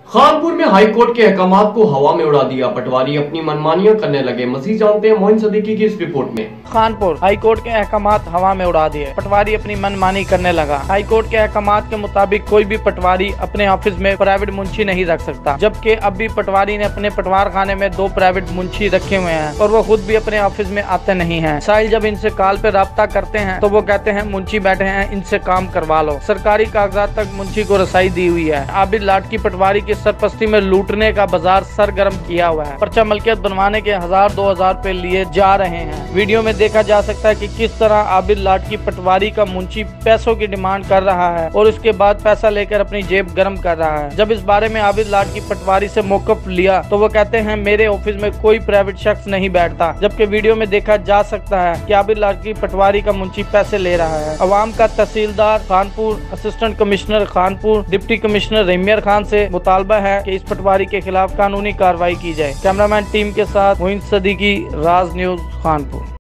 खानपुर में हाईकोर्ट के अहकामात को हवा में उड़ा दिया, पटवारी अपनी मनमानियां करने लगे। मजीद जानते हैं मोइन सदीकी की इस रिपोर्ट में। खानपुर हाईकोर्ट के अहकामात हवा में उड़ा दिए, पटवारी अपनी मनमानी करने लगा। हाईकोर्ट के अहकामात के मुताबिक कोई भी पटवारी अपने ऑफिस में प्राइवेट मुंशी नहीं रख सकता, जबकि अब भी पटवारी ने अपने पटवार खाने में 2 प्राइवेट मुंशी रखे हुए हैं और वो खुद भी अपने ऑफिस में आते नहीं हैं। साहिल जब इनसे कॉल पे राब्ता करते हैं तो वो कहते हैं मुंशी बैठे हैं, इनसे काम करवा लो। सरकारी कागजात तक मुंशी को रसाई दी हुई है। आबिद लाट की पटवारी की सरपस्ती में लूटने का बाजार सरगर्म किया हुआ है। पर्चा मलकियत बनवाने के 1000-2000 रुपए लिए जा रहे हैं। वीडियो में देखा जा सकता है कि किस तरह आबिद लाट की पटवारी का मुंशी पैसों की डिमांड कर रहा है और उसके बाद पैसा लेकर अपनी जेब गर्म कर रहा है। जब इस बारे में आबिद लाट की पटवारी से मौकफ लिया तो वो कहते हैं मेरे ऑफिस में कोई प्राइवेट शख्स नहीं बैठता, जबकि वीडियो में देखा जा सकता है कि आबिद लाट की पटवारी का मुंशी पैसे ले रहा है। अवाम का तहसीलदार Khanpur, assistant commissioner Khanpur, deputy commissioner Rahim Yar Khan से मुतालबा है कि इस पटवारी के खिलाफ कानूनी कार्रवाई की जाए। कैमरामैन टीम के साथ मोइन सदीकी, राज न्यूज, खानपुर।